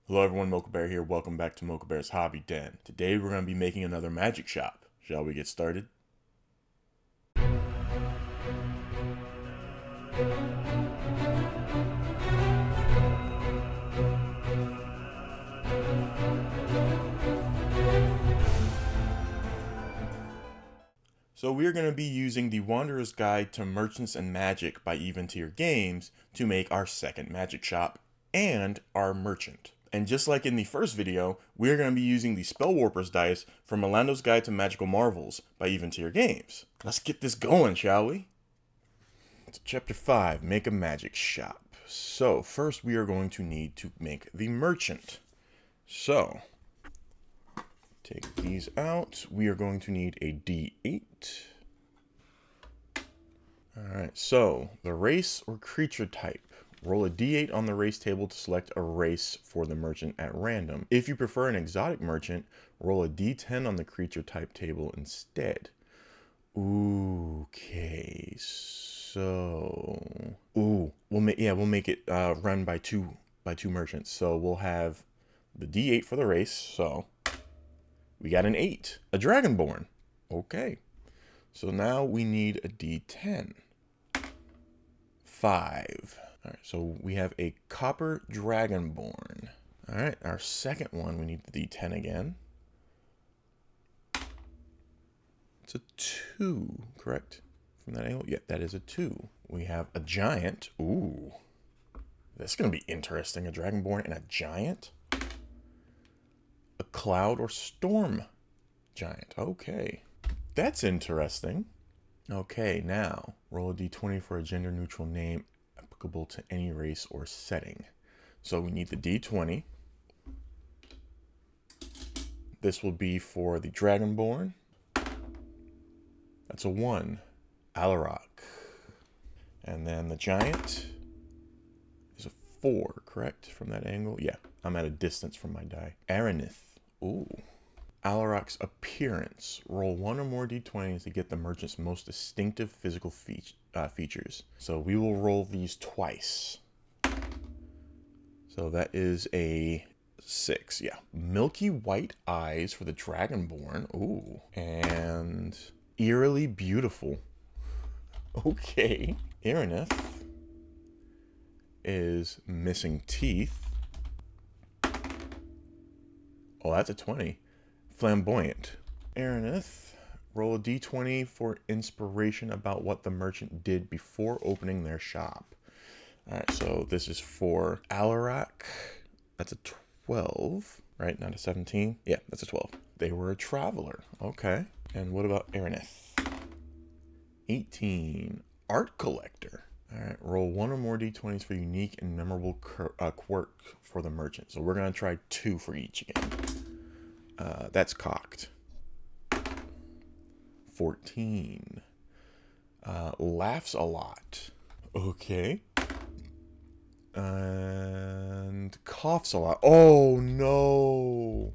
Hello everyone, Mocha Bear here. Welcome back to Mocha Bear's Hobby Den. Today we're going to be making another magic shop. Shall we get started? So we're going to be using the Wanderer's Guide to Merchants and Magic by Eventyr Games to make our second magic shop and our merchant. And just like in the first video, we're going to be using the Spellwarper's dice from Orlando's Guide to Magical Marvels by Eventyr Games. Let's get this going, shall we? So chapter 5, make a magic shop. So first we are going to need to make the merchant. So take these out. We are going to need a D8. Alright, so the race or creature type. Roll a D8 on the race table to select a race for the merchant at random. If you prefer an exotic merchant, roll a D10 on the creature type table instead. Okay, so we'll make it run by two merchants. So we'll have the D8 for the race. So we got an 8, a Dragonborn. Okay, so now we need a D10. 5. All right, so we have a Copper Dragonborn. All right, our second one, we need the D10 again. It's a 2, correct? From that angle? Yeah, that is a 2. We have a Giant. Ooh, that's going to be interesting. A Dragonborn and a Giant. A Cloud or Storm Giant. Okay, that's interesting. Okay, now roll a D20 for a gender-neutral name applicable to any race or setting. So we need the D20. This will be for the Dragonborn. That's a 1. Alarak. And then the Giant is a 4, correct? From that angle? Yeah, I'm at a distance from my die. Aranith. Ooh. Alarak's appearance. Roll 1 or more D20s to get the merchant's most distinctive physical features. So we will roll these twice. So that is a 6, yeah. Milky white eyes for the Dragonborn. Ooh. And eerily beautiful. Okay. Aranith is missing teeth. Oh, that's a 20. Flamboyant. Aranith, roll a D20 for inspiration about what the merchant did before opening their shop. Alright, so this is for Alarak. That's a 12, right? Not a 17? Yeah, that's a 12. They were a traveler. Okay. And what about Aranith? 18. Art collector. Alright, roll 1 or more D20s for unique and memorable quirk for the merchant. So we're going to try 2 for each again. That's cocked. 14. Laughs a lot. Okay. And coughs a lot. Oh no!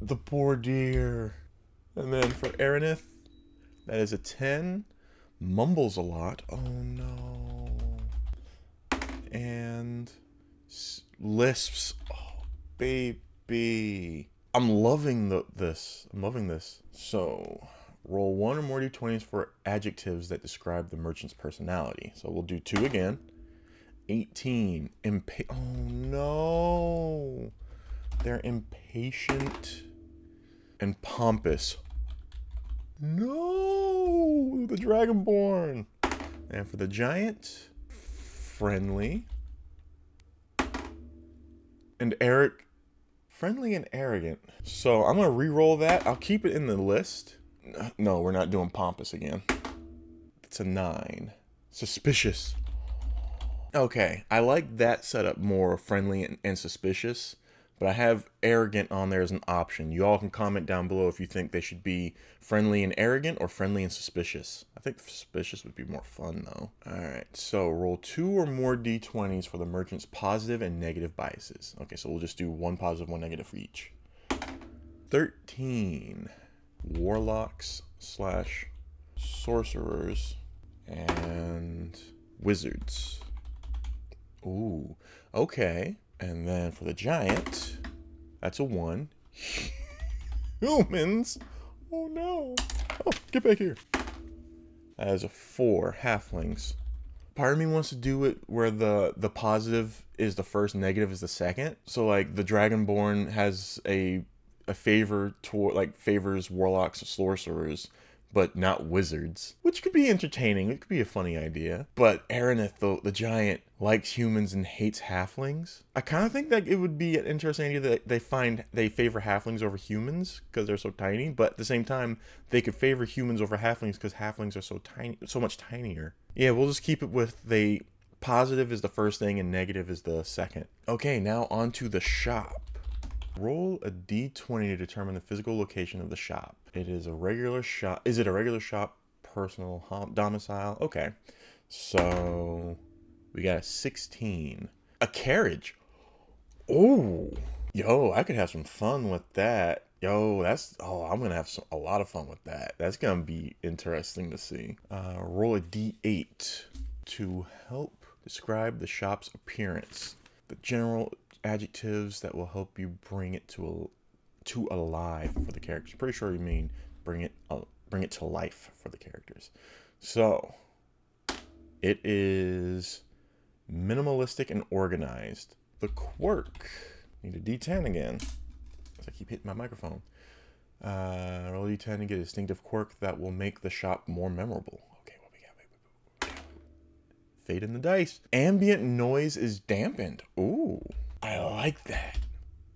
The poor dear. And then for Aranith, that is a 10. Mumbles a lot. Oh no. And lisps. Oh, baby. I'm loving this. I'm loving this. So, roll 1 or more D20s for adjectives that describe the merchant's personality. So we'll do 2 again. 18. Oh no. They're impatient and pompous. No, the Dragonborn. And for the Giant, friendly and friendly and arrogant. So I'm going to re-roll that. I'll keep it in the list. No, we're not doing pompous again. It's a 9. Suspicious. Okay, I like that setup more, friendly and suspicious. But I have arrogant on there as an option. You all can comment down below if you think they should be friendly and arrogant or friendly and suspicious. I think suspicious would be more fun though. Alright, so roll 2 or more D20s for the merchant's positive and negative biases. Okay, so we'll just do 1 positive, 1 negative for each. 13. Warlocks / sorcerers and wizards. Ooh, okay. And then for the giant, that's a 1. Humans? Oh no. Oh, get back here. That is a 4. Halflings. Part of me wants to do it where the positive is the first, negative is the second. So like the Dragonborn has a favor toward, like, favors warlocks and sorcerers, but not wizards, which could be entertaining. It could be a funny idea. But Aranith, the giant, likes humans and hates halflings. I kind of think that it would be an interesting idea that they favor halflings over humans because they're so tiny, but at the same time, they could favor humans over halflings because halflings are so tiny, so much tinier. Yeah, we'll just keep it with the positive is the first thing and negative is the second. Okay, now on to the shop. Roll a d20 to determine the physical location of the shop. It is a regular shop. Is it a regular shop, personal domicile? Okay. So we got a 16. A carriage. Oh, yo, I could have some fun with that. Yo, I'm going to have a lot of fun with that. That's going to be interesting to see. Roll a d8 to help describe the shop's appearance. The general adjectives that will help you bring it to alive for the characters. Pretty sure you mean bring it to life for the characters. So it is minimalistic and organized. The quirk, need a d10 again, as I keep hitting my microphone. Roll a d10 to get a distinctive quirk that will make the shop more memorable. Okay, what we got? Fade in the dice. Ambient noise is dampened. Ooh, I like that.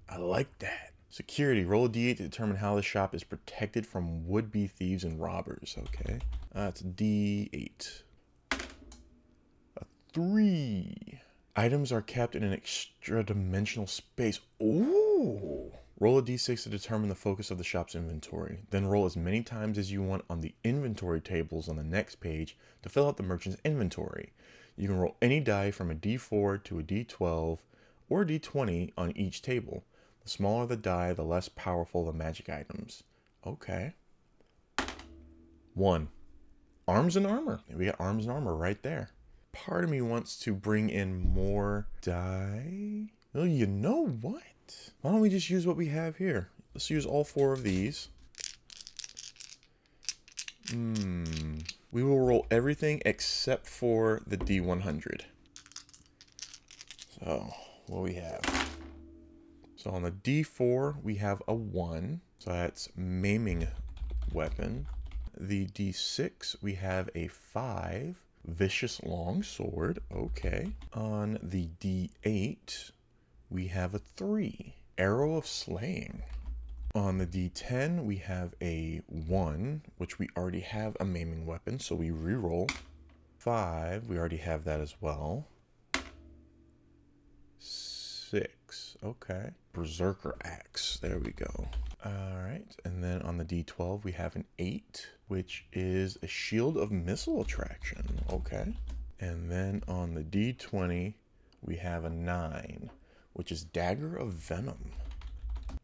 I like that. Security. Roll a d8 to determine how the shop is protected from would-be thieves and robbers. Okay. That's a d8. A 3. Items are kept in an extra-dimensional space. Ooh. Roll a d6 to determine the focus of the shop's inventory. Then roll as many times as you want on the inventory tables on the next page to fill out the merchant's inventory. You can roll any die from a d4 to a d12 or a d20 on each table. The smaller the die, the less powerful the magic items. Okay. 1. Arms and armor. We got arms and armor right there. Part of me wants to bring in more die. Oh, you know what? Why don't we just use what we have here? Let's use all 4 of these. We will roll everything except for the D100. So, what do we have? So on the D4, we have a 1. So that's maiming weapon. The D6, we have a 5. Vicious long sword. Okay. On the D8, we have a 3. Arrow of slaying. On the D10, we have a 1, which we already have a maiming weapon, so we reroll. 5, we already have that as well. 6, okay. Berserker axe, there we go. Alright, and then on the D12, we have an 8, which is a shield of missile attraction, okay. And then on the D20, we have a 9, which is dagger of venom.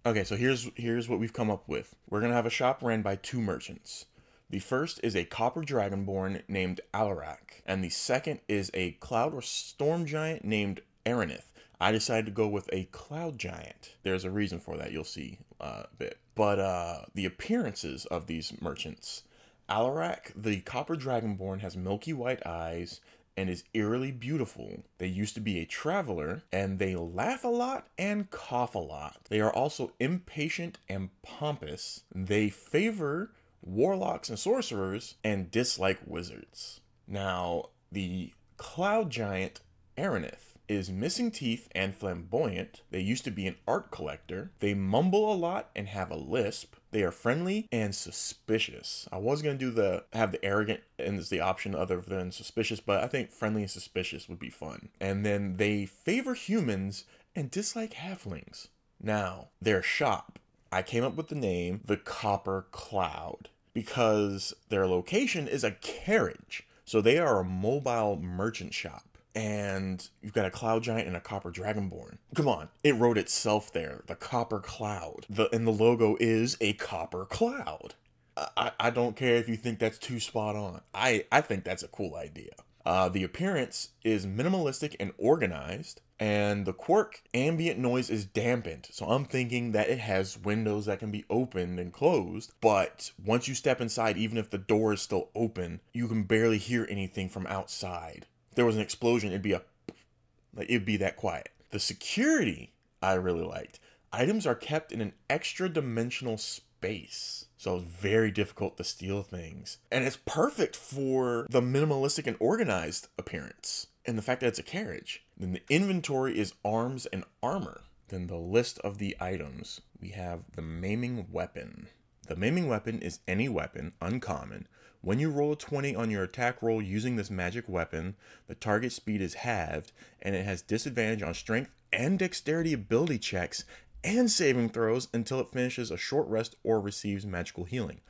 Okay, so here's what we've come up with. We're going to have a shop ran by 2 merchants. The first is a copper dragonborn named Alarak, and the second is a cloud or storm giant named Aranith. I decided to go with a cloud giant. There's a reason for that, you'll see a bit. But the appearances of these merchants. Alarak, the copper dragonborn, has milky white eyes and is eerily beautiful. They used to be a traveler, and they laugh a lot and cough a lot. They are also impatient and pompous. They favor warlocks and sorcerers and dislike wizards. Now, the cloud giant Aranith is missing teeth and flamboyant. They used to be an art collector. They mumble a lot and have a lisp. They are friendly and suspicious. I was going to have the arrogant as the option other than suspicious, but I think friendly and suspicious would be fun. And then they favor humans and dislike halflings. Now, their shop. I came up with the name the Copper Cloud because their location is a carriage. So they are a mobile merchant shop. And you've got a cloud giant and a copper dragonborn. Come on, it wrote itself there, the Copper Cloud. And the logo is a copper cloud. I don't care if you think that's too spot on. I think that's a cool idea. The appearance is minimalistic and organized, And the quirk, ambient noise is dampened. So I'm thinking that it has windows that can be opened and closed. But once you step inside, even if the door is still open, you can barely hear anything from outside. If there was an explosion, it'd be that quiet. The security I really liked. Items are kept in an extra dimensional space. So it's very difficult to steal things. And it's perfect for the minimalistic and organized appearance. And the fact that it's a carriage. Then the inventory is arms and armor. Then the list of the items. We have the maiming weapon. The maiming weapon is any weapon, uncommon. When you roll a 20 on your attack roll using this magic weapon, the target speed is halved, and it has disadvantage on strength and dexterity ability checks and saving throws until it finishes a short rest or receives magical healing.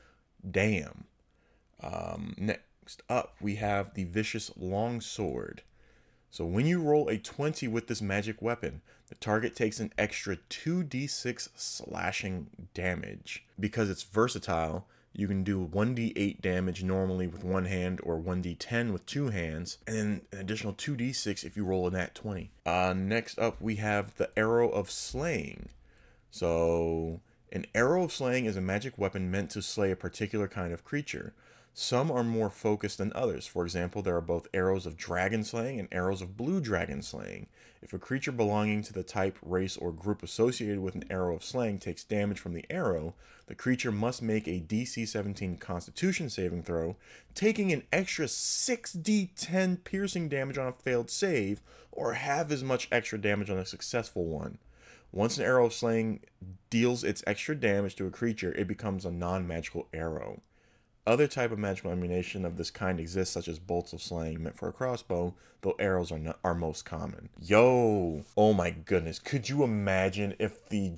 Damn. Next up, we have the vicious longsword. So when you roll a 20 with this magic weapon, the target takes an extra 2d6 slashing damage. Because it's versatile, you can do 1d8 damage normally with one hand or 1d10 with two hands, and then an additional 2d6 if you roll a nat 20. Next up, we have the Arrow of Slaying. So an Arrow of Slaying is a magic weapon meant to slay a particular kind of creature. Some are more focused than others. For example, there are both arrows of dragon slaying and arrows of blue dragon slaying. If a creature belonging to the type, race, or group associated with an arrow of slaying takes damage from the arrow, the creature must make a DC 17 Constitution saving throw, taking an extra 6d10 piercing damage on a failed save, or half as much extra damage on a successful one. Once an arrow of slaying deals its extra damage to a creature, it becomes a non-magical arrow. Other type of magical ammunition of this kind exists, such as bolts of slaying meant for a crossbow, though arrows are most common. Yo! Oh my goodness. Could you imagine if the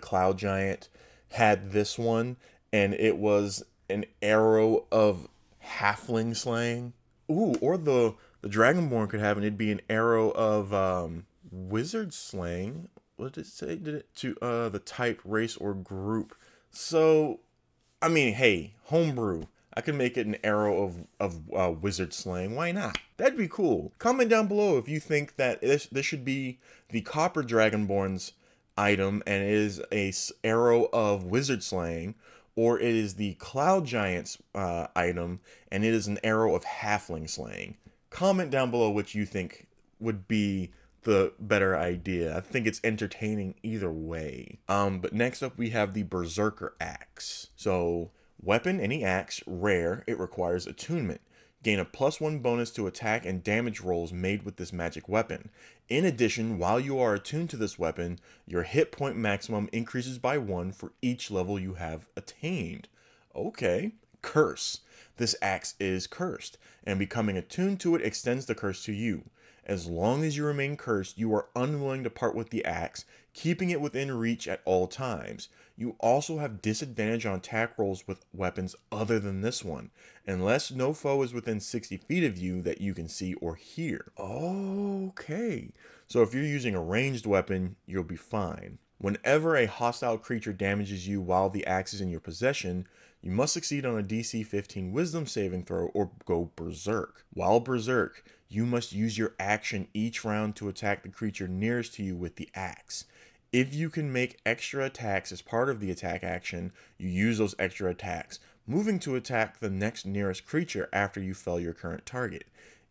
cloud giant, had this one, and it was an arrow of halfling slaying? Ooh, or the Dragonborn could have, and it'd be an arrow of wizard slaying. What did it say? Did it to the type, race, or group? So, I mean, hey, homebrew. I could make it an arrow of wizard slaying. Why not? That'd be cool. Comment down below if you think that this should be the Copper Dragonborn's item and it is a arrow of wizard slaying, or it is the Cloud Giant's item and it is an arrow of halfling slaying. Comment down below what you think would be the better idea. I think it's entertaining either way. But next up we have the Berserker Axe. So, weapon, any axe, rare, it requires attunement. Gain a +1 bonus to attack and damage rolls made with this magic weapon. In addition, while you are attuned to this weapon, your hit point maximum increases by 1 for each level you have attained. Okay. Curse. This axe is cursed, and becoming attuned to it extends the curse to you. As long as you remain cursed, you are unwilling to part with the axe, keeping it within reach at all times. You also have disadvantage on attack rolls with weapons other than this one, unless no foe is within 60 feet of you that you can see or hear. Okay, so if you're using a ranged weapon, you'll be fine. Whenever a hostile creature damages you while the axe is in your possession, you must succeed on a DC 15 Wisdom saving throw or go berserk. While berserk, you must use your action each round to attack the creature nearest to you with the axe. If you can make extra attacks as part of the attack action, you use those extra attacks, moving to attack the next nearest creature after you fell your current target.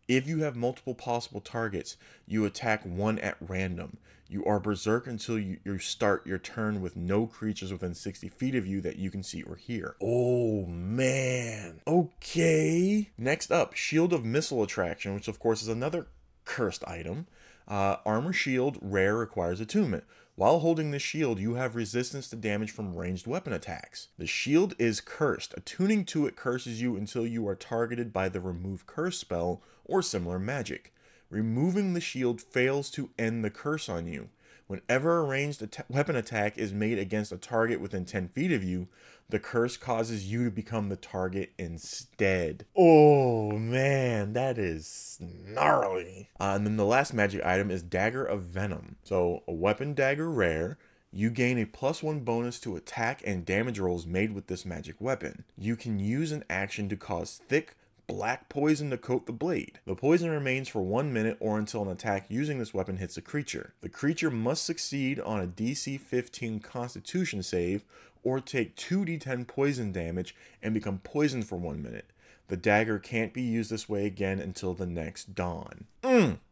If you have multiple possible targets, you attack one at random. You are berserk until you start your turn with no creatures within 60 feet of you that you can see or hear. Oh man. Okay. Next up, Shield of Missile Attraction, which of course is another cursed item. Armor shield, rare, requires attunement. While holding this shield, you have resistance to damage from ranged weapon attacks. The shield is cursed. Attuning to it curses you until you are targeted by the remove curse spell or similar magic. Removing the shield fails to end the curse on you. Whenever a ranged weapon attack is made against a target within 10 feet of you, the curse causes you to become the target instead. Oh man, that is gnarly. And then the last magic item is Dagger of Venom. So a weapon dagger rare. You gain a +1 bonus to attack and damage rolls made with this magic weapon. You can use an action to cause thick, black poison to coat the blade. The poison remains for 1 minute or until an attack using this weapon hits a creature. The creature must succeed on a DC 15 Constitution save or take 2d10 poison damage and become poisoned for 1 minute. The dagger can't be used this way again until the next dawn.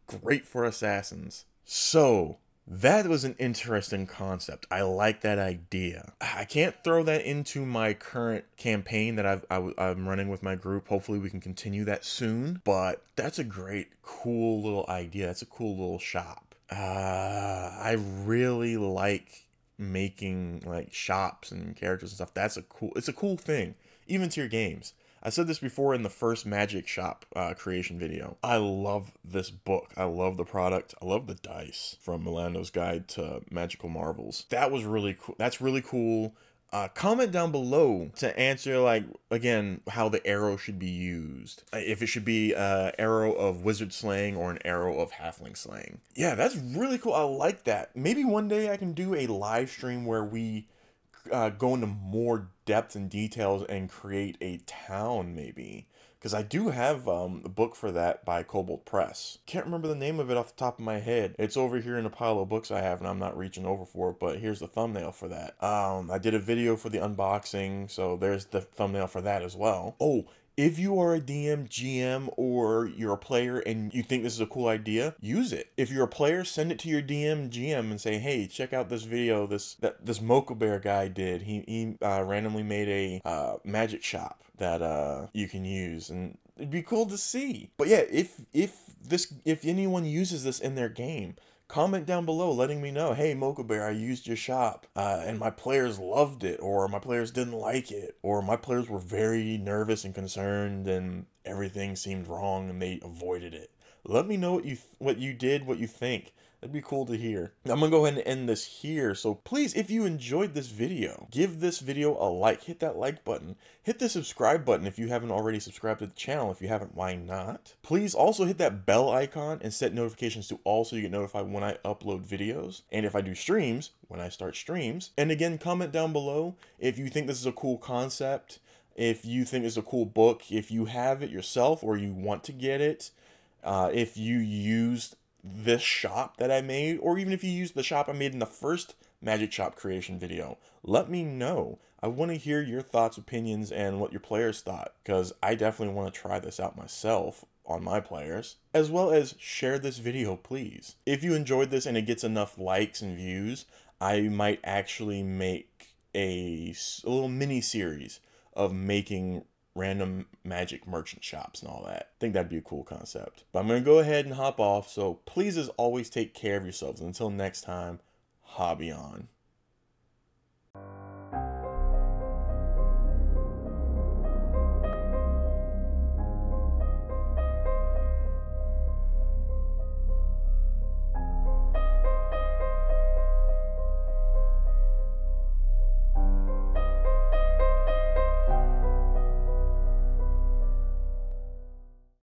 Great for assassins. So, that was an interesting concept. I like that idea. I can't throw that into my current campaign that I'm running with my group. Hopefully we can continue that soon. But that's a great, cool little idea. That's a cool little shop. I really like making like shops and characters and stuff. It's a cool thing. Eventyr games. I said this before in the first Magic Shop creation video. I love this book. I love the product. I love the dice from Milando's Guide to Magical Marvels. That was really cool. That's really cool. Comment down below to answer, like, again, how the arrow should be used. If it should be an arrow of wizard slaying or an arrow of halfling slaying. Yeah, that's really cool. I like that. Maybe one day I can do a live stream where we go into more depth and details and create a town, maybe. Because I do have a book for that by Kobold Press. Can't remember the name of it off the top of my head. It's over here in a pile of books I have, and I'm not reaching over for it, but here's the thumbnail for that. I did a video for the unboxing, so there's the thumbnail for that as well. Oh, if you are a DM, GM, or you're a player and you think this is a cool idea, use it. If you're a player, send it to your DM, GM, and say, hey, check out this video this Mocha Bear guy did. He randomly made a magic shop that you can use, and it'd be cool to see. But yeah, if anyone uses this in their game, comment down below letting me know, hey, Mocha Bear, I used your shop and my players loved it, or my players didn't like it, or my players were very nervous and concerned and everything seemed wrong and they avoided it. Let me know what you did, what you think. That'd be cool to hear. I'm gonna go ahead and end this here. So please, if you enjoyed this video, give this video a like. Hit that like button. Hit the subscribe button if you haven't already subscribed to the channel. If you haven't, why not? Please also hit that bell icon and set notifications to all so you get notified when I upload videos. And if I do streams, when I start streams. And again, comment down below if you think this is a cool concept, if you think it's a cool book, if you have it yourself or you want to get it, if you used this shop that I made, or even if you use the shop I made in the first Magic Shop creation video. Let me know. I want to hear your thoughts, opinions, and what your players thought, because I definitely want to try this out myself on my players, as well as share this video, please. If you enjoyed this and it gets enough likes and views, I might actually make a little mini series of making random magic merchant shops and all that. I think that'd be a cool concept. But I'm going to go ahead and hop off, so please, as always, take care of yourselves. Until next time, hobby on.